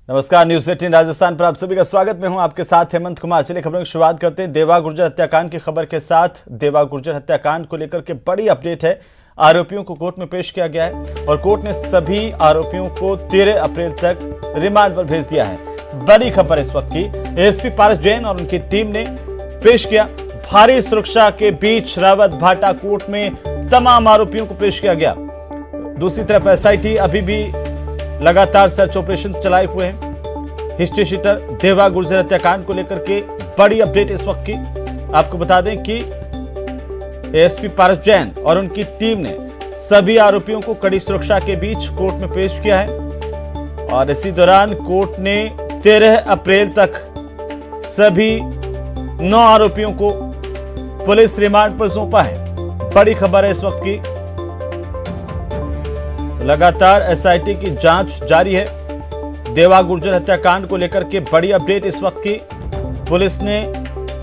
नमस्कार, न्यूज 18 राजस्थान पर आप सभी का स्वागत। मैं हूं आपके साथ हेमंत कुमार। चलिए खबरों की शुरुआत करते हैं देवा गुर्जर हत्याकांड की खबर के साथ। देवा गुर्जर हत्याकांड को लेकर के बड़ी अपडेट है। आरोपियों को कोर्ट में पेश किया गया है और कोर्ट ने सभी आरोपियों को 13 अप्रैल तक रिमांड पर भेज दिया है। बड़ी खबर इस वक्त की, एएसपी पारस जैन और उनकी टीम ने पेश किया। भारी सुरक्षा के बीच रावत भाटा कोर्ट में तमाम आरोपियों को पेश किया गया। दूसरी तरफ एसआईटी अभी भी लगातार सर्च ऑपरेशन चलाए हुए हैं। हिस्ट्री शीटर देवा गुर्जर हत्याकांड को लेकर के बड़ी अपडेट इस वक्त की। आपको बता दें कि एएसपी पारस जैन और उनकी टीम ने सभी आरोपियों को कड़ी सुरक्षा के बीच कोर्ट में पेश किया है और इसी दौरान कोर्ट ने 13 अप्रैल तक सभी 9 आरोपियों को पुलिस रिमांड पर सौंपा है। बड़ी खबर है इस वक्त की। लगातार एसआईटी की जांच जारी है। देवा गुर्जर हत्याकांड को लेकर के बड़ी अपडेट इस वक्त की। पुलिस ने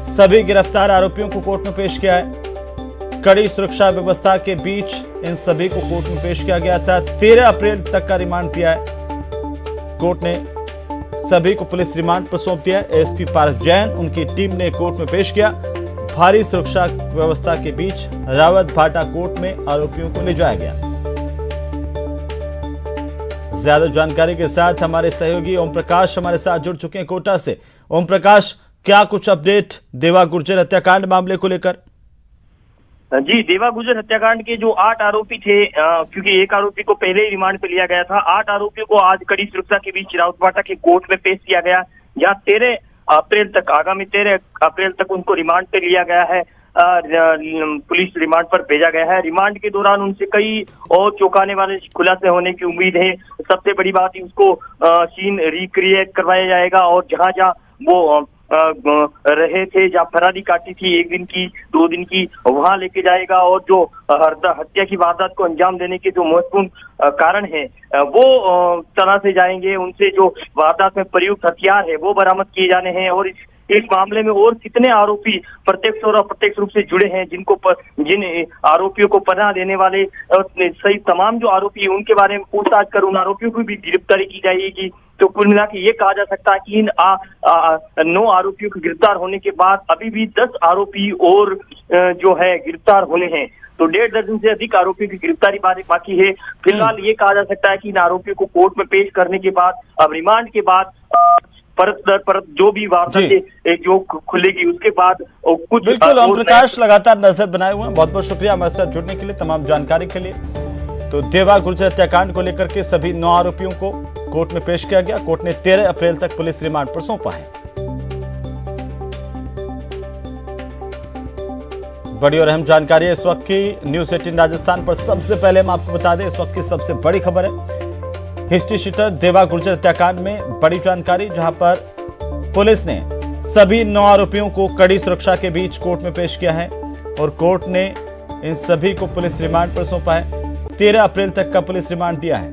सभी गिरफ्तार आरोपियों को कोर्ट में पेश किया है। कड़ी सुरक्षा व्यवस्था के बीच इन सभी को कोर्ट में पेश किया गया था। 13 अप्रैल तक का रिमांड दिया है। कोर्ट ने सभी को पुलिस रिमांड पर सौंप दिया। एएसपी पारस जैन उनकी टीम ने कोर्ट में पेश किया। भारी सुरक्षा व्यवस्था के बीच रावत भाटा कोर्ट में आरोपियों को ले जाया गया। ज्यादा जानकारी के साथ हमारे सहयोगी ओम प्रकाश हमारे साथ जुड़ चुके हैं कोटा से। ओम प्रकाश, क्या कुछ अपडेट देवा गुर्जर हत्याकांड मामले को लेकर? जी, देवा गुर्जर हत्याकांड के जो 8 आरोपी थे, क्योंकि एक आरोपी को पहले ही रिमांड पे लिया गया था, 8 आरोपियों को आज कड़ी सुरक्षा के बीच रावतभाटा के कोर्ट में पेश किया गया, जहां 13 अप्रैल तक, आगामी 13 अप्रैल तक उनको रिमांड पे लिया गया है। पुलिस रिमांड पर भेजा गया है। रिमांड के दौरान उनसे कई और चौंकाने वाले खुलासे होने की उम्मीद है। सबसे बड़ी बात उसको सीन रिक्रिएट करवाया जाएगा और जहां जहां वो रहे थे, जहाँ फरारी काटी थी 1 दिन की 2 दिन की, वहां लेके जाएगा और जो हत्या की वारदात को अंजाम देने के जो महत्वपूर्ण कारण है वो तलाशे जाएंगे। उनसे जो वारदात में प्रयुक्त हथियार है वो बरामद किए जाने हैं और इस मामले में और कितने आरोपी प्रत्यक्ष और अप्रत्यक्ष रूप से जुड़े हैं, जिन आरोपियों को पनाह देने वाले सही तमाम जो आरोपी उनके बारे में पूछताछ कर उन आरोपियों की भी गिरफ्तारी की जाएगी। तो कुल मिला के ये कहा जा सकता है कि इन 9 आरोपियों के गिरफ्तार होने के बाद अभी भी 10 आरोपी और जो है गिरफ्तार होने हैं। तो 1.5 दर्जन से अधिक आरोपियों की गिरफ्तारी बाकी है। फिलहाल ये कहा जा सकता है कि इन आरोपियों को कोर्ट में पेश करने के बाद अब रिमांड के बाद परत दर परत जो भी वारदातें जो खुलेगी उसके बाद कुछ। बिल्कुल ओम प्रकाश, लगातार नजर बनाए हुए हैं। बहुत बहुत शुक्रिया हमारे साथ जुड़ने के लिए, तमाम जानकारी के लिए। तो देवा गुर्जर हत्याकांड को लेकर के सभी 9 आरोपियों को कोर्ट में पेश किया गया। कोर्ट ने 13 अप्रैल तक पुलिस रिमांड पर सौंपा है। बड़ी और अहम जानकारी है इस वक्त की न्यूज 18 राजस्थान पर। सबसे पहले हम आपको बता दें इस वक्त की सबसे बड़ी खबर है हिस्ट्री शीटर देवा गुर्जर हत्याकांड में बड़ी जानकारी, जहां पर पुलिस ने सभी 9 आरोपियों को कड़ी सुरक्षा के बीच कोर्ट में पेश किया है और कोर्ट ने इन सभी को पुलिस रिमांड पर सौंपा है। 13 अप्रैल तक का पुलिस रिमांड दिया है।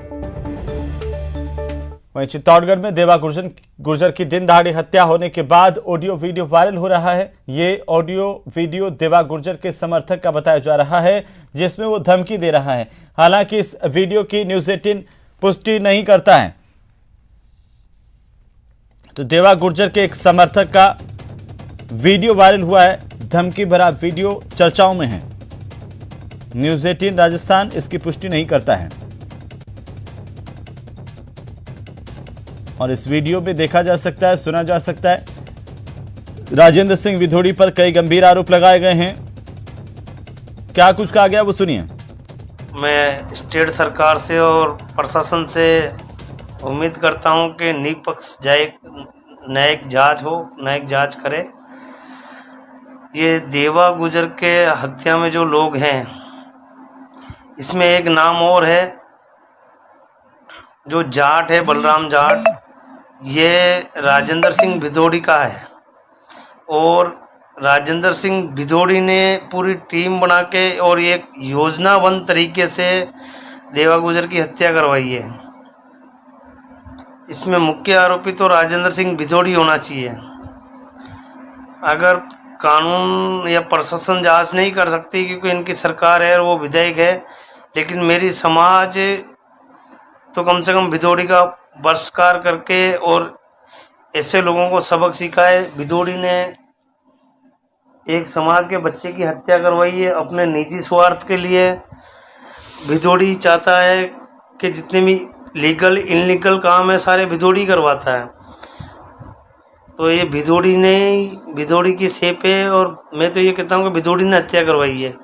वहीं चित्तौड़गढ़ में देवा गुर्जर की दिन दहाड़े हत्या होने के बाद ऑडियो वीडियो वायरल हो रहा है। ये ऑडियो वीडियो देवा गुर्जर के समर्थक का बताया जा रहा है, जिसमें वो धमकी दे रहा है। हालांकि इस वीडियो की न्यूज 18 पुष्टि नहीं करता है। तो देवा गुर्जर के एक समर्थक का वीडियो वायरल हुआ है। धमकी भरा वीडियो चर्चाओं में है। न्यूज 18 राजस्थान इसकी पुष्टि नहीं करता है और इस वीडियो में देखा जा सकता है, सुना जा सकता है, राजेंद्र सिंह विधोड़ी पर कई गंभीर आरोप लगाए गए हैं। क्या कुछ कहा गया वो सुनिए। मैं स्टेट सरकार से और प्रशासन से उम्मीद करता हूं कि निष्पक्ष न्यायिक जांच हो, न्यायिक जांच करे। ये देवा गुर्जर के हत्या में जो लोग हैं, इसमें एक नाम और है जो जाट है, बलराम जाट। ये राजेंद्र सिंह भिदोड़ी का है और राजेंद्र सिंह भिदोड़ी ने पूरी टीम बना के और एक योजनाबद्ध तरीके से देवा गुर्जर की हत्या करवाई है। इसमें मुख्य आरोपी तो राजेंद्र सिंह भिदोड़ी होना चाहिए। अगर कानून या प्रशासन जांच नहीं कर सकती क्योंकि इनकी सरकार है और वो विधायक है, लेकिन मेरी समाज तो कम से कम भिदोड़ी का बहिष्कार करके और ऐसे लोगों को सबक सिखाए। भिदोड़ी ने एक समाज के बच्चे की हत्या करवाई है अपने निजी स्वार्थ के लिए। भिदोड़ी चाहता है कि जितने भी लीगल इनलीगल काम है सारे भिदोड़ी करवाता है। तो ये भिदोड़ी की सेप है और मैं तो ये कहता हूँ कि भिदोड़ी ने हत्या करवाई है।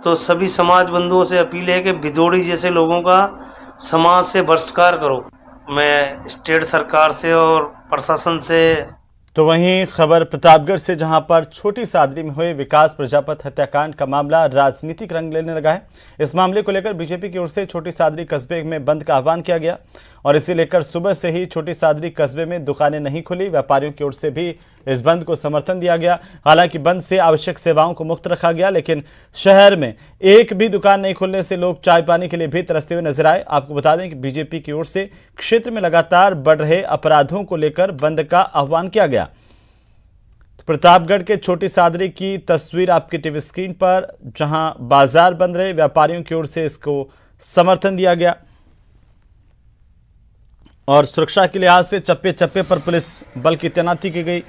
तो सभी समाज बंधुओं से अपील है कि भिदोड़ी जैसे लोगों का समाज से बहिष्कार करो। मैं स्टेट सरकार से और प्रशासन से। तो वहीं खबर प्रतापगढ़ से, जहां पर छोटी सादरी में हुए विकास प्रजापति हत्याकांड का मामला राजनीतिक रंग लेने लगा है। इस मामले को लेकर बीजेपी की ओर से छोटी सादरी कस्बे में बंद का आह्वान किया गया और इसे लेकर सुबह से ही छोटी सादरी कस्बे में दुकानें नहीं खुली। व्यापारियों की ओर से भी इस बंद को समर्थन दिया गया। हालांकि बंद से आवश्यक सेवाओं को मुक्त रखा गया, लेकिन शहर में एक भी दुकान नहीं खुलने से लोग चाय पानी के लिए भी तरसते हुए नजर आए। आपको बता दें कि बीजेपी की ओर से क्षेत्र में लगातार बढ़ रहे अपराधों को लेकर बंद का आह्वान किया गया। प्रतापगढ़ के छोटी सादरी की तस्वीर आपकी टीवी स्क्रीन पर, जहां बाजार बंद रहे। व्यापारियों की ओर से इसको समर्थन दिया गया और सुरक्षा के लिहाज से चप्पे चप्पे पर पुलिस बल की तैनाती की गई।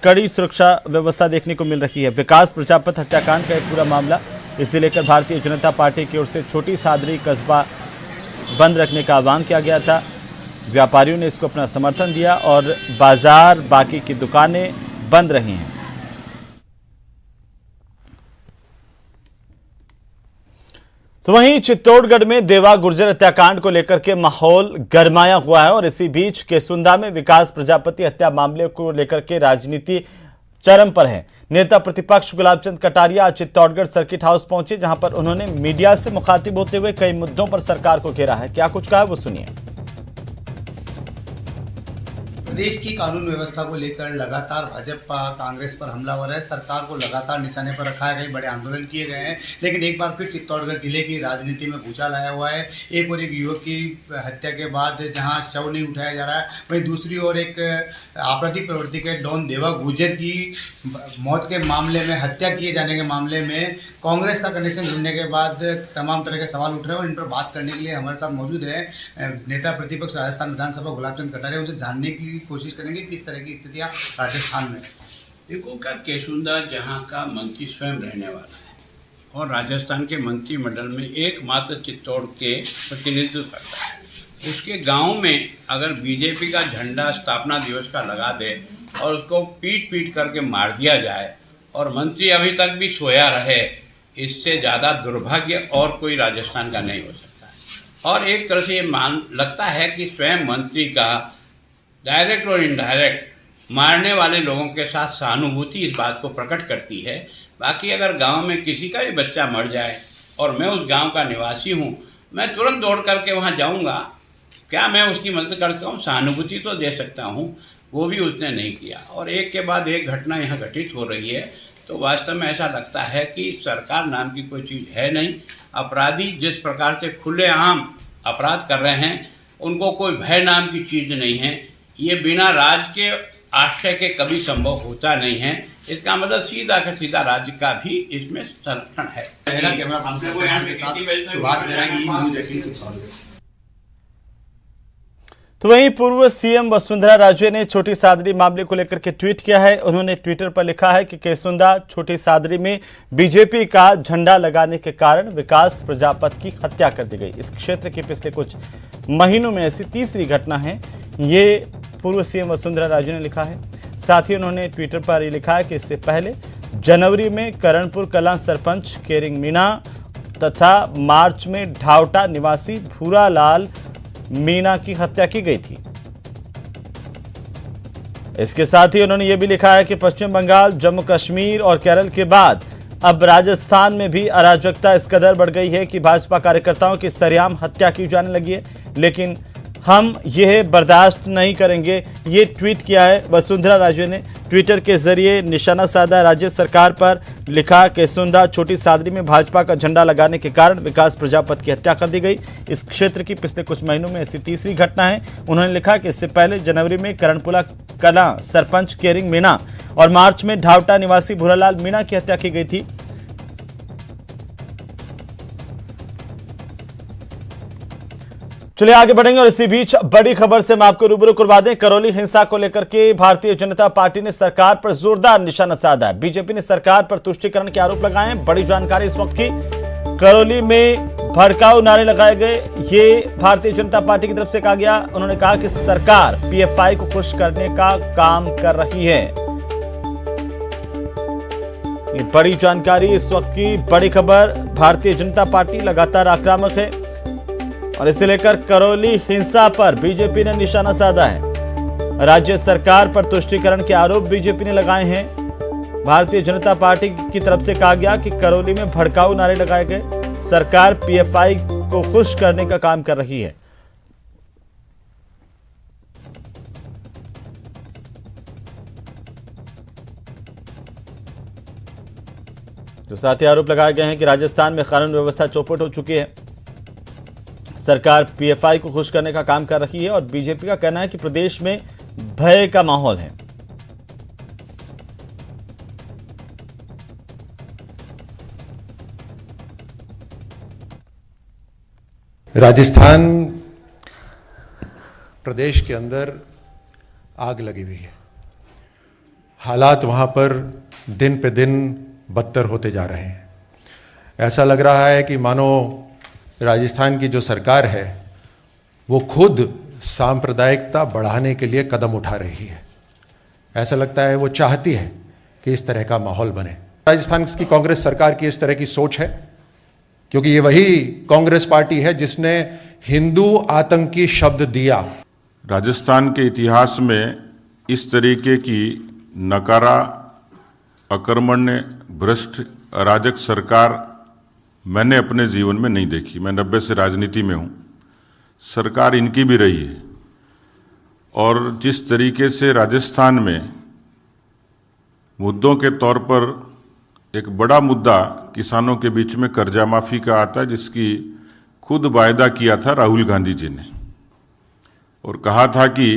कड़ी सुरक्षा व्यवस्था देखने को मिल रही है। विकास प्रजापति हत्याकांड का एक पूरा मामला, इसे लेकर भारतीय जनता पार्टी की ओर से छोटी सादरी कस्बा बंद रखने का आह्वान किया गया था। व्यापारियों ने इसको अपना समर्थन दिया और बाजार, बाकी की दुकानें बंद रही हैं। तो वहीं चित्तौड़गढ़ में देवा गुर्जर हत्याकांड को लेकर के माहौल गरमाया हुआ है और इसी बीच केसुंदा में विकास प्रजापति हत्या मामले को लेकर के राजनीति चरम पर है। नेता प्रतिपक्ष गुलाबचंद कटारिया आज चित्तौड़गढ़ सर्किट हाउस पहुंचे, जहां पर उन्होंने मीडिया से मुखातिब होते हुए कई मुद्दों पर सरकार को घेरा है। क्या कुछ कहा वो सुनिए। प्रदेश की कानून व्यवस्था को लेकर लगातार भाजपा कांग्रेस पर हमलावर है। सरकार को लगातार निशाने पर रखा है। कई बड़े आंदोलन किए गए हैं, लेकिन एक बार फिर चित्तौड़गढ़ जिले की राजनीति में भूचाल आया हुआ है। एक और एक युवक की हत्या के बाद जहां शव नहीं उठाया जा रहा है, वहीं दूसरी ओर एक आपराधिक प्रवृत्ति के डॉन देवा गुर्जर की मौत के मामले में, हत्या किए जाने के मामले में कांग्रेस का कनेक्शन जुड़ने के बाद तमाम तरह के सवाल उठ रहे हैं और इन पर बात करने के लिए हमारे साथ मौजूद है नेता प्रतिपक्ष राजस्थान विधानसभा गुलाबचंद कटारिया। उनसे जानने की कोशिश करेंगे किस तरह की स्थितियां राजस्थान में। देखो का केसुंदा जहां का मंत्री स्वयं रहने वाला है और राजस्थान के मंत्रिमंडल में एकमात्र चित्तौड़ के प्रतिनिधित्व करता है, उसके गांव में अगर बीजेपी का झंडा स्थापना दिवस का लगा दे और उसको पीट पीट करके मार दिया जाए और मंत्री अभी तक भी सोया रहे, इससे ज़्यादा दुर्भाग्य और कोई राजस्थान का नहीं हो सकता। और एक तरह से ये लगता है कि स्वयं मंत्री का डायरेक्ट और इनडायरेक्ट मारने वाले लोगों के साथ सहानुभूति इस बात को प्रकट करती है। बाकी अगर गांव में किसी का भी बच्चा मर जाए और मैं उस गांव का निवासी हूं, मैं तुरंत दौड़ करके वहां जाऊंगा। क्या मैं उसकी मदद करता हूं? सहानुभूति तो दे सकता हूं, वो भी उसने नहीं किया। और एक के बाद एक घटना यहाँ घटित हो रही है, तो वास्तव में ऐसा लगता है कि सरकार नाम की कोई चीज़ है नहीं। अपराधी जिस प्रकार से खुलेआम अपराध कर रहे हैं, उनको कोई भय नाम की चीज़ नहीं है। ये बिना राज्य के आश्रय के कभी संभव होता नहीं है। इसका मतलब सीधा का सीधा राज्य का भी इसमें संरक्षण है। तो वहीं पूर्व सीएम वसुंधरा राजे ने छोटी सादरी मामले को लेकर के ट्वीट किया है। उन्होंने ट्विटर पर लिखा है कि केसुंदा छोटी सादरी में बीजेपी का झंडा लगाने के कारण विकास प्रजापति की हत्या कर दी गई। इस क्षेत्र की पिछले कुछ महीनों में ऐसी तीसरी घटना है, ये पूर्व सीएम वसुंधरा राजे ने लिखा है। साथ ही उन्होंने ट्विटर पर ये लिखा है कि इससे पहले जनवरी में करणपुर कलां सरपंच केरिंग मीणा तथा मार्च में ढावटा निवासी भूरालाल मीणा की हत्या की गई थी। इसके साथ ही उन्होंने यह भी लिखा है कि पश्चिम बंगाल, जम्मू कश्मीर और केरल के बाद अब राजस्थान में भी अराजकता इस कदर बढ़ गई है कि भाजपा कार्यकर्ताओं की सरेआम हत्या की जाने लगी है, लेकिन हम यह बर्दाश्त नहीं करेंगे। ये ट्वीट किया है वसुंधरा राजे ने। ट्विटर के जरिए निशाना साधा राज्य सरकार पर, लिखा केसुंदा छोटी सादरी में भाजपा का झंडा लगाने के कारण विकास प्रजापति की हत्या कर दी गई। इस क्षेत्र की पिछले कुछ महीनों में ऐसी तीसरी घटना है। उन्होंने लिखा कि इससे पहले जनवरी में करणपुरा कलां सरपंच केरिंग मीणा और मार्च में ढावटा निवासी भूरालाल मीणा की हत्या की गई थी। चलिए आगे बढ़ेंगे और इसी बीच बड़ी खबर से मैं आपको रूबरू करवा दें। करौली हिंसा को लेकर के भारतीय जनता पार्टी ने सरकार पर जोरदार निशाना साधा है। बीजेपी ने सरकार पर तुष्टीकरण के आरोप लगाए हैं। बड़ी जानकारी इस वक्त की। करौली में भड़काऊ नारे लगाए गए, ये भारतीय जनता पार्टी की तरफ से कहा गया। उन्होंने कहा कि सरकार पीएफआई को खुश करने का काम कर रही है। ये बड़ी जानकारी इस वक्त की बड़ी खबर। भारतीय जनता पार्टी लगातार आक्रामक है और इसे लेकर करौली हिंसा पर बीजेपी ने निशाना साधा है। राज्य सरकार पर तुष्टीकरण के आरोप बीजेपी ने लगाए हैं। भारतीय जनता पार्टी की तरफ से कहा गया कि करौली में भड़काऊ नारे लगाए गए, सरकार पीएफआई को खुश करने का काम कर रही है। जो साथ ही आरोप लगाए गए हैं कि राजस्थान में कानून व्यवस्था चौपट हो चुकी है, सरकार पीएफआई को खुश करने का काम कर रही है और बीजेपी का कहना है कि प्रदेश में भय का माहौल है। राजस्थान प्रदेश के अंदर आग लगी हुई है। हालात वहां पर दिन पे दिन बदतर होते जा रहे हैं। ऐसा लग रहा है कि मानो राजस्थान की जो सरकार है वो खुद सांप्रदायिकता बढ़ाने के लिए कदम उठा रही है। ऐसा लगता है वो चाहती है कि इस तरह का माहौल बने। राजस्थान की कांग्रेस सरकार की इस तरह की सोच है, क्योंकि ये वही कांग्रेस पार्टी है जिसने हिंदू आतंकी शब्द दिया। राजस्थान के इतिहास में इस तरीके की नकारा, अकर्मण्य, भ्रष्ट, अराजक सरकार मैंने अपने जीवन में नहीं देखी। मैं 90 से राजनीति में हूँ। सरकार इनकी भी रही है और जिस तरीके से राजस्थान में मुद्दों के तौर पर एक बड़ा मुद्दा किसानों के बीच में कर्जा माफी का आता है, जिसकी खुद वायदा किया था राहुल गांधी जी ने और कहा था कि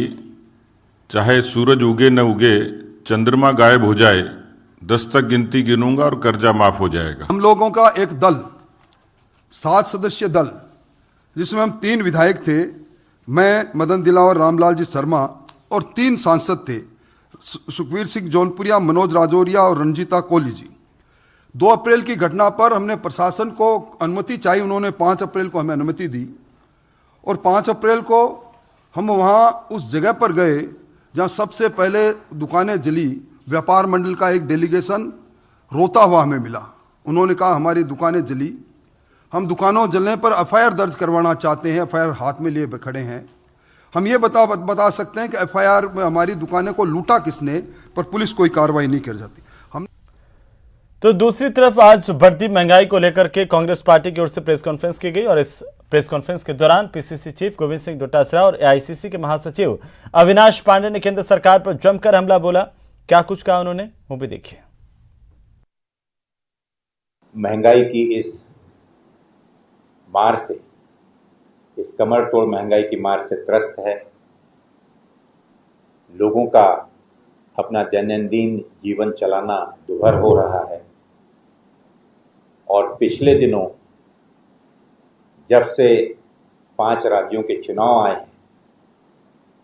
चाहे सूरज उगे न उगे, चंद्रमा गायब हो जाए, 10 तक गिनती गिनूंगा और कर्जा माफ हो जाएगा। हम लोगों का एक दल, 7 सदस्यीय दल, जिसमें हम 3 विधायक थे, मैं, मदन दिलावर, रामलाल जी शर्मा और 3 सांसद थे, सुखवीर सिंह जौनपुरिया, मनोज राजौरिया और रंजीता कोहली जी। 2 अप्रैल की घटना पर हमने प्रशासन को अनुमति चाहिए, उन्होंने 5 अप्रैल को हमें अनुमति दी और 5 अप्रैल को हम वहाँ उस जगह पर गए जहाँ सबसे पहले दुकानें जली। व्यापार मंडल का एक डेलीगेशन रोता हुआ हमें मिला। उन्होंने कहा हमारी दुकानें जली, हम दुकानों जलने पर एफआईआर दर्ज करवाना चाहते हैं। एफआईआर हाथ में लिए खड़े हैं। हम ये बता सकते हैं कि एफआईआर में हमारी दुकानें को लूटा किसने, पर पुलिस कोई कार्रवाई नहीं कर जाती। हम तो दूसरी तरफ आज बढ़ती महंगाई को लेकर के कांग्रेस पार्टी की ओर से प्रेस कॉन्फ्रेंस की गई और इस प्रेस कॉन्फ्रेंस के दौरान पीसीसी चीफ गोविंद सिंह डोटासरा और एआईसीसी के महासचिव अविनाश पांडे ने केंद्र सरकार पर जमकर हमला बोला। क्या कुछ कहा उन्होंने, वो भी देखिए। महंगाई की इस मार से, इस कमर तोड़ महंगाई की मार से त्रस्त है। लोगों का अपना दैनंदिन जीवन चलाना दुभर हो रहा है और पिछले दिनों जब से 5 राज्यों के चुनाव आए हैं,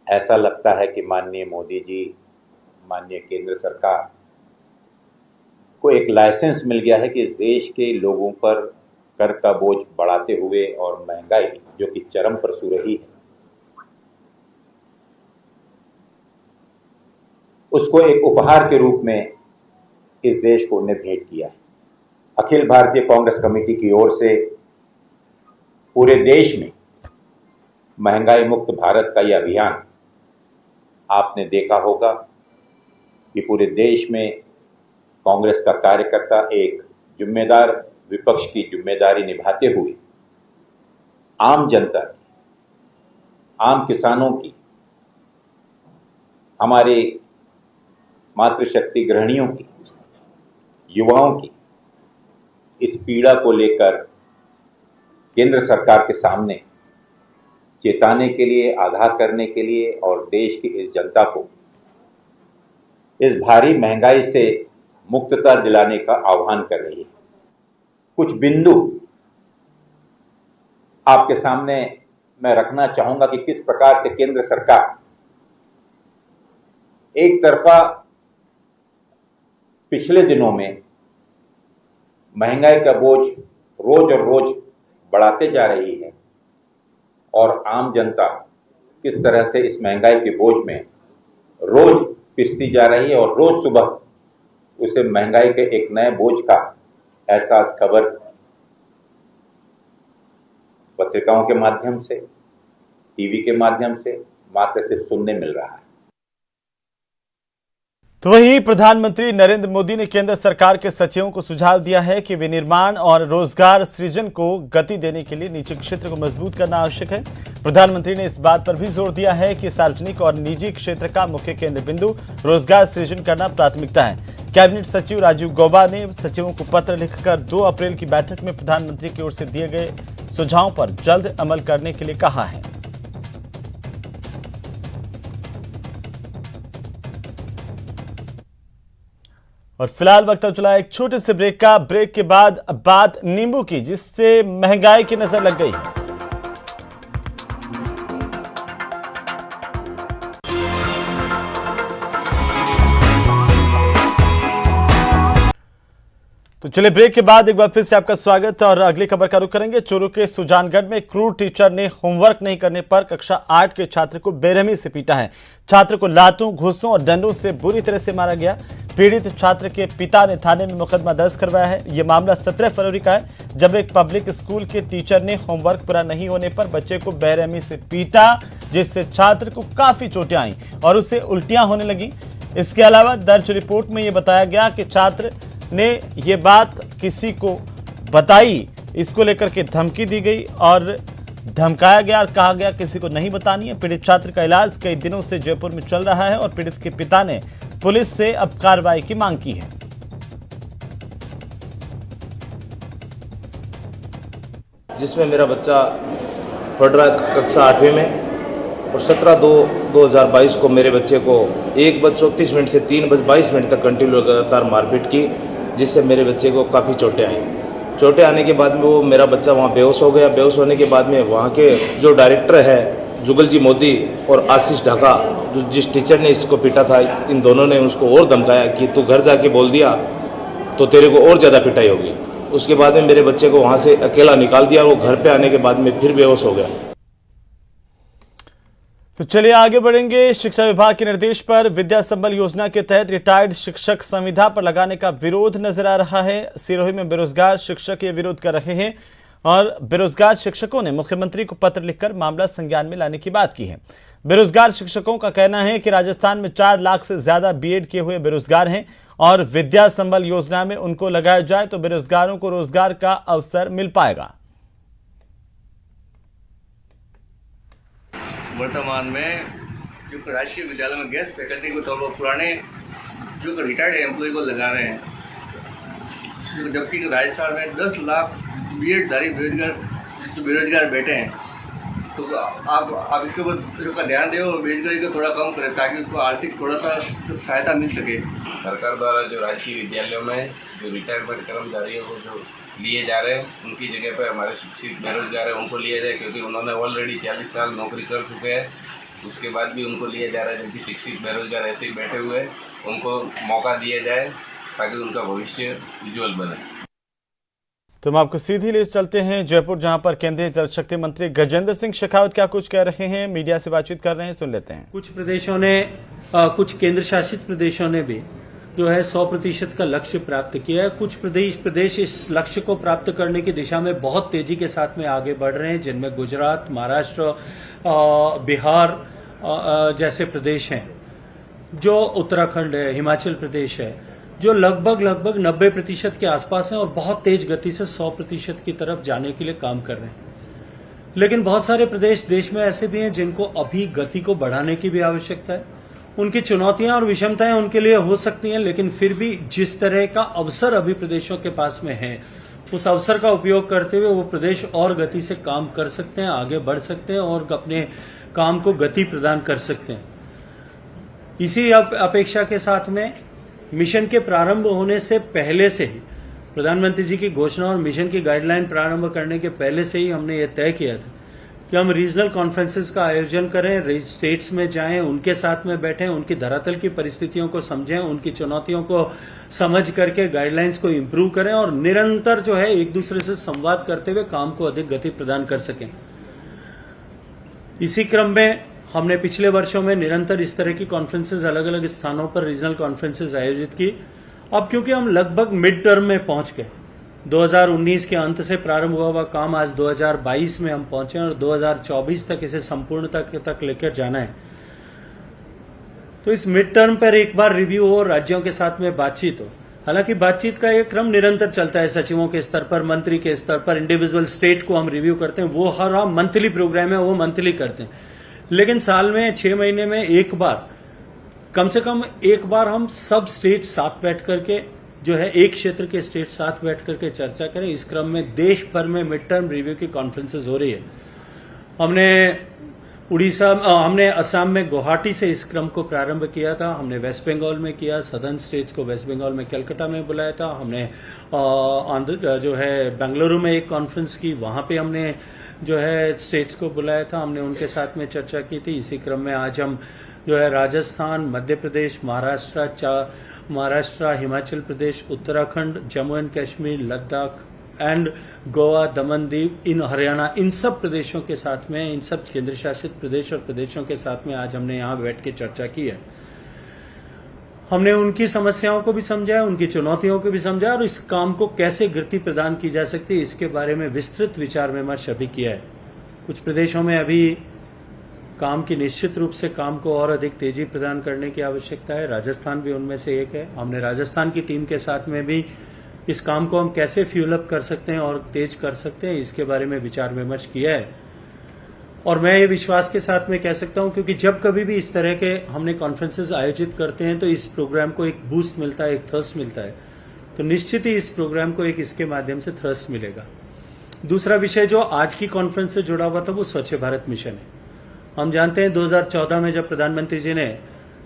ऐसा लगता है कि माननीय मोदी जी, माननीय केंद्र सरकार को एक लाइसेंस मिल गया है कि इस देश के लोगों पर कर का बोझ बढ़ाते हुए और महंगाई जो कि चरम पर सू रही है, उसको एक उपहार के रूप में इस देश को उन्हें भेंट किया है। अखिल भारतीय कांग्रेस कमेटी की ओर से पूरे देश में महंगाई मुक्त भारत का यह अभियान, आपने देखा होगा कि पूरे देश में कांग्रेस का कार्यकर्ता एक जिम्मेदार विपक्ष की जिम्मेदारी निभाते हुए आम जनता की, आम किसानों की, हमारे मातृशक्ति गृहिणियों की, युवाओं की इस पीड़ा को लेकर केंद्र सरकार के सामने चेताने के लिए, आगाह करने के लिए और देश की इस जनता को इस भारी महंगाई से मुक्तता दिलाने का आह्वान कर रही है। कुछ बिंदु आपके सामने मैं रखना चाहूंगा कि किस प्रकार से केंद्र सरकार एक तरफा पिछले दिनों में महंगाई का बोझ रोज और रोज बढ़ाते जा रही है और आम जनता किस तरह से इस महंगाई के बोझ में रोज पिसती जा रही है और रोज सुबह उसे महंगाई के एक नए बोझ का एहसास खबर पत्रिकाओं के माध्यम से, टीवी के माध्यम से मात्र सिर्फ सुनने मिल रहा है। तो वहीं प्रधानमंत्री नरेंद्र मोदी ने केंद्र सरकार के सचिवों को सुझाव दिया है कि विनिर्माण और रोजगार सृजन को गति देने के लिए निजी क्षेत्र को मजबूत करना आवश्यक है। प्रधानमंत्री ने इस बात पर भी जोर दिया है कि सार्वजनिक और निजी क्षेत्र का मुख्य केंद्र बिंदु रोजगार सृजन करना प्राथमिकता है। कैबिनेट सचिव राजीव गौबा ने सचिवों को पत्र लिखकर 2 अप्रैल की बैठक में प्रधानमंत्री की ओर से दिए गए सुझावों पर जल्द अमल करने के लिए कहा है। और फिलहाल वक्त चला एक छोटे से ब्रेक का। ब्रेक के बाद बात नींबू की, जिससे महंगाई की नजर लग गई है। तो चलिए ब्रेक के बाद एक बार फिर से आपका स्वागत और अगली खबर का रुख करेंगे। चूरू के सुजानगढ़ में क्रूर टीचर ने होमवर्क नहीं करने पर कक्षा 8 के छात्र को बेरहमी से पीटा है। छात्र को लातों, घूंसों और डंडों से बुरी तरह से मारा गया। पीड़ित छात्र के पिता ने थाने में मुकदमा दर्ज करवाया है। यह मामला 17 फरवरी का है, जब एक पब्लिक स्कूल के टीचर ने होमवर्क पूरा नहीं होने पर बच्चे को बेरहमी से पीटा, जिससे छात्र को काफी चोटें आई और उसे उल्टियां होने लगी। इसके अलावा दर्ज रिपोर्ट में यह बताया गया कि छात्र ने यह बात किसी को बताई, इसको लेकर के धमकी दी गई और धमकाया गया और कहा गया किसी को नहीं बतानी है। पीड़ित छात्र का इलाज कई दिनों से जयपुर में चल रहा है और पीड़ित के पिता ने पुलिस से अब कार्रवाई की मांग की है। जिसमें मेरा बच्चा पढ़ रहा है कक्षा 8वीं में और 17/2/2022 को मेरे बच्चे को 1:34 से 3:22 तक कंटिन्यू लगातार मारपीट की, जिससे मेरे बच्चे को काफ़ी चोटें आई। चोटें आने के बाद में वो मेरा बच्चा वहाँ बेहोश हो गया। बेहोश होने के बाद में वहाँ के जो डायरेक्टर है जुगल जी मोदी और आशीष ढाका, जो जिस टीचर ने इसको पीटा था, इन दोनों ने उसको और धमकाया कि तू घर जाके बोल दिया तो तेरे को और ज़्यादा पिटाई होगी। उसके बाद में मेरे बच्चे को वहाँ से अकेला निकाल दिया। वो घर पे आने के बाद में फिर बेहोश हो गया। तो चलिए आगे बढ़ेंगे। शिक्षा विभाग के निर्देश पर विद्या संबल योजना के तहत रिटायर्ड शिक्षक संविदा पर लगाने का विरोध नजर आ रहा है। सिरोही में बेरोजगार शिक्षक ये विरोध कर रहे हैं और बेरोजगार शिक्षकों ने मुख्यमंत्री को पत्र लिखकर मामला संज्ञान में लाने की बात की है। बेरोजगार शिक्षकों का कहना है कि राजस्थान में 4 लाख से ज्यादा बीएड किए हुए बेरोजगार हैं और विद्या संबल योजना में उनको लगाया जाए तो बेरोजगारों को रोजगार का अवसर मिल पाएगा। वर्तमान में जो राजकीय विद्यालय में गेस्ट फैकल्टी को तो लोग पुराने जो रिटायर्ड एम्प्लॉय को लगा रहे हैं, जबकि राजस्थान में 10 लाख बीएडधारी बेरोजगार बैठे हैं। तो आप इसके ऊपर ध्यान दें और बेरोजगारी को थोड़ा कम करें ताकि उसको आर्थिक थोड़ा सा सहायता मिल सके। सरकार द्वारा जो राजकीय विद्यालयों में जो रिटायरमेंट कर्मचारियों को जो लिए जा रहे हैं, उनकी जगह पर हमारे शिक्षित बेरोजगार है उनको लिया जाए, क्योंकि उन्होंने ऑलरेडी 40 साल नौकरी कर चुके हैं। उसके बाद भी उनको लिया जा रहा है, जबकि शिक्षित बेरोजगार ऐसे ही बैठे हुए हैं, उनको मौका दिया जाए ताकि उनका भविष्य उज्ज्वल बने। तो हम आपको सीधी ले चलते हैं जयपुर, जहां पर केंद्रीय जल शक्ति मंत्री गजेंद्र सिंह शेखावत क्या कुछ कह रहे हैं, मीडिया से बातचीत कर रहे हैं, सुन लेते हैं। कुछ प्रदेशों ने कुछ केंद्र शासित प्रदेशों ने भी जो है 100% का लक्ष्य प्राप्त किया है। कुछ प्रदेश इस लक्ष्य को प्राप्त करने की दिशा में बहुत तेजी के साथ में आगे बढ़ रहे हैं, जिनमें गुजरात, महाराष्ट्र, बिहार जैसे प्रदेश हैं, जो उत्तराखंड है, हिमाचल प्रदेश है, जो लगभग 90% के आसपास हैं और बहुत तेज गति से 100% की तरफ जाने के लिए काम कर रहे हैं। लेकिन बहुत सारे प्रदेश देश में ऐसे भी हैं जिनको अभी गति को बढ़ाने की भी आवश्यकता है। उनकी चुनौतियां और विषमताएं उनके लिए हो सकती हैं, लेकिन फिर भी जिस तरह का अवसर अभी प्रदेशों के पास में है, उस अवसर का उपयोग करते हुए वो प्रदेश और गति से काम कर सकते हैं, आगे बढ़ सकते हैं और अपने काम को गति प्रदान कर सकते हैं। इसी अपेक्षा के साथ में मिशन के प्रारंभ होने से पहले से ही, प्रधानमंत्री जी की घोषणा और मिशन की गाइडलाइन प्रारंभ करने के पहले से ही हमने ये तय किया था कि हम रीजनल कॉन्फ्रेंसेस का आयोजन करें, स्टेट्स में जाएं, उनके साथ में बैठें, उनकी धरातल की परिस्थितियों को समझें, उनकी चुनौतियों को समझ करके गाइडलाइंस को इम्प्रूव करें और निरंतर जो है एक दूसरे से संवाद करते हुए काम को अधिक गति प्रदान कर सकें। इसी क्रम में हमने पिछले वर्षों में निरंतर इस तरह की कॉन्फ्रेंसेस अलग अलग स्थानों पर रीजनल कॉन्फ्रेंसेस आयोजित की। अब क्योंकि हम लगभग मिड टर्म में पहुंच गए, 2019 के अंत से प्रारंभ हुआ काम आज 2022 में हम पहुंचे और 2024 तक इसे संपूर्णता तक लेकर जाना है। तो इस मिड टर्म पर एक बार रिव्यू हो, राज्यों के साथ में बातचीत हो। हालांकि बातचीत का एक क्रम निरंतर चलता है, सचिवों के स्तर पर, मंत्री के स्तर पर, इंडिविजुअल स्टेट को हम रिव्यू करते हैं, वो हर मंथली प्रोग्राम है, वो मंथली करते हैं। लेकिन साल में 6 महीने में एक बार, कम से कम एक बार हम सब स्टेट साथ बैठ करके जो है एक क्षेत्र के स्टेट साथ बैठ करके चर्चा करें। इस क्रम में देश भर में मिड टर्म रिव्यू की कॉन्फ्रेंसेस हो रही है। हमने असम में गुवाहाटी से इस क्रम को प्रारंभ किया था, हमने वेस्ट बंगाल में किया, सदर्न स्टेट्स को वेस्ट बंगाल में कलकत्ता में बुलाया था, हमने जो है बेंगलुरु में एक कॉन्फ्रेंस की, वहां पे हमने जो है स्टेट्स को बुलाया था, हमने उनके साथ में चर्चा की थी। इसी क्रम में आज हम जो है राजस्थान, मध्य प्रदेश, महाराष्ट्र, हिमाचल प्रदेश, उत्तराखंड, जम्मू एंड कश्मीर, लद्दाख एंड गोवा, दमन दीव, इन हरियाणा, इन सब प्रदेशों के साथ में, इन सब केंद्र शासित प्रदेश और प्रदेशों के साथ में आज हमने यहाँ बैठ के चर्चा की है। हमने उनकी समस्याओं को भी समझा है, उनकी चुनौतियों को भी समझा और इस काम को कैसे गति प्रदान की जा सकती है इसके बारे में विस्तृत विचार विमर्श अभी किया है। कुछ प्रदेशों में अभी काम की निश्चित रूप से काम को और अधिक तेजी प्रदान करने की आवश्यकता है। राजस्थान भी उनमें से एक है। हमने राजस्थान की टीम के साथ में भी इस काम को हम कैसे फ्यूल अप कर सकते हैं और तेज कर सकते हैं इसके बारे में विचार विमर्श किया है। और मैं ये विश्वास के साथ में कह सकता हूं, क्योंकि जब कभी भी इस तरह के हमने कॉन्फ्रेंसेस आयोजित करते हैं तो इस प्रोग्राम को एक बूस्ट मिलता है, एक थ्रस्ट मिलता है। तो निश्चित ही इस प्रोग्राम को एक इसके माध्यम से थ्रस्ट मिलेगा। दूसरा विषय जो आज की कॉन्फ्रेंस से जुड़ा हुआ था वो स्वच्छ भारत मिशन है। हम जानते हैं 2014 में जब प्रधानमंत्री जी ने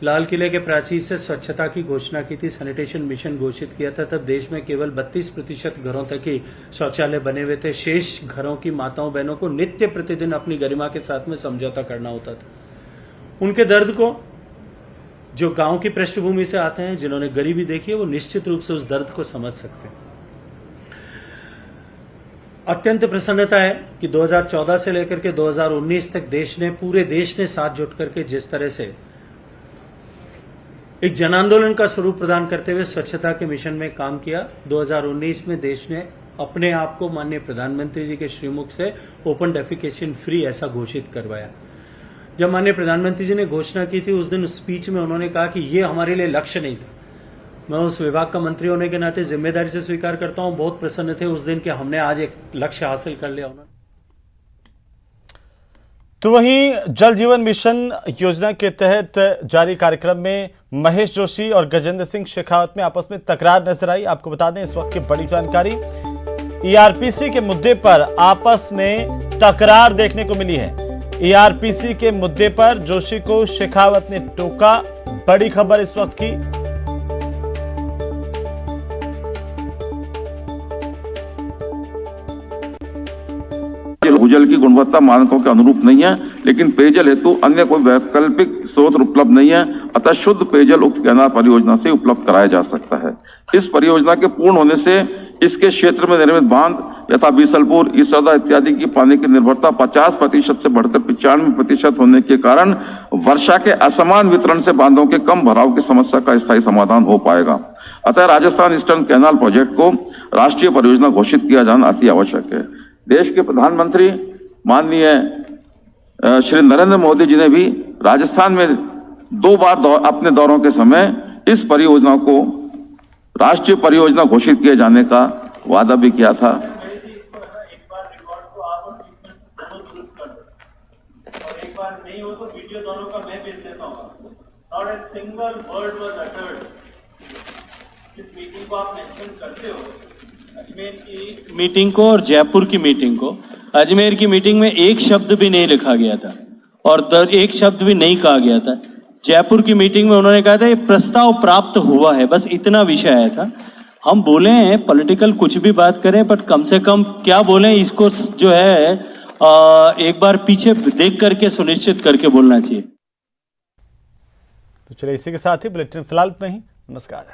लाल किले के प्राचीर से स्वच्छता की घोषणा की थी, सैनिटेशन मिशन घोषित किया था, तब देश में केवल 32% घरों तक ही शौचालय बने हुए थे। शेष घरों की माताओं बहनों को नित्य प्रतिदिन अपनी गरिमा के साथ में समझौता करना होता था। उनके दर्द को जो गांव की पृष्ठभूमि से आते हैं, जिन्होंने गरीबी देखी है, वो निश्चित रूप से उस दर्द को समझ सकते हैं। अत्यंत प्रसन्नता है कि 2014 से लेकर के 2019 तक पूरे देश ने साथ जुट करके जिस तरह से एक जन आंदोलन का स्वरूप प्रदान करते हुए स्वच्छता के मिशन में काम किया। 2019 में देश ने अपने आप को माननीय प्रधानमंत्री जी के श्रीमुख से ओपन डेफिकेशन फ्री ऐसा घोषित करवाया। जब माननीय प्रधानमंत्री जी ने घोषणा की थी, उस दिन स्पीच में उन्होंने कहा कि ये हमारे लिए लक्ष्य नहीं था। मैं उस विभाग का मंत्री होने के नाते जिम्मेदारी से स्वीकार करता हूं, बहुत प्रसन्न थे उस दिन कि हमने आज एक लक्ष्य हासिल कर लिया। तो वहीं जल जीवन मिशन योजना के तहत जारी कार्यक्रम में महेश जोशी और गजेंद्र सिंह शेखावत में आपस में तकरार नजर आई। आपको बता दें इस वक्त की बड़ी जानकारी, ईआरपीसी के मुद्दे पर आपस में तकरार देखने को मिली है। ईआरपीसी के मुद्दे पर जोशी को शेखावत ने टोका। बड़ी खबर इस वक्त की। भूजल की गुणवत्ता मानकों के अनुरूप नहीं है, लेकिन पेयजल हेतु अन्य कोई वैकल्पिक स्रोत उपलब्ध नहीं है, अतः शुद्ध पेयजल उक्त कैनाल परियोजना से उपलब्ध कराया जा सकता है। इस परियोजना के पूर्ण होने से इसके क्षेत्र में निर्मित बांध यथा बीसलपुर, ईसौदा इत्यादि की पानी की निर्भरता 50% से बढ़कर 95% होने के कारण वर्षा के असमान वितरण से बांधों के कम भराव की समस्या का स्थायी समाधान हो पाएगा। अतः राजस्थान ईस्टर्न कैनाल प्रोजेक्ट को राष्ट्रीय परियोजना घोषित किया जाना अति आवश्यक है। देश के प्रधानमंत्री माननीय श्री नरेंद्र मोदी जी ने भी राजस्थान में 2 बार अपने दौरों के समय इस परियोजना को राष्ट्रीय परियोजना घोषित किए जाने का वादा भी किया था। नहीं हो तो वीडियो दोनों का मैं भेज देता हूँ। Not a single word was uttered. इस मीटिंग को आप मेंशन करते हो, अजमेर की मीटिंग को और जयपुर की मीटिंग को। अजमेर की मीटिंग में एक शब्द भी नहीं लिखा गया था और एक शब्द भी नहीं कहा गया था। जयपुर की मीटिंग में उन्होंने कहा था ये प्रस्ताव प्राप्त हुआ है, बस इतना विषय आया था। हम बोले हैं पॉलिटिकल कुछ भी बात करें, बट कम से कम क्या बोलें इसको जो है एक बार पीछे देख करके सुनिश्चित करके बोलना चाहिए। तो चलिए इसी के साथ ही बुलेटिन फिलहाल इतना ही। नमस्कार।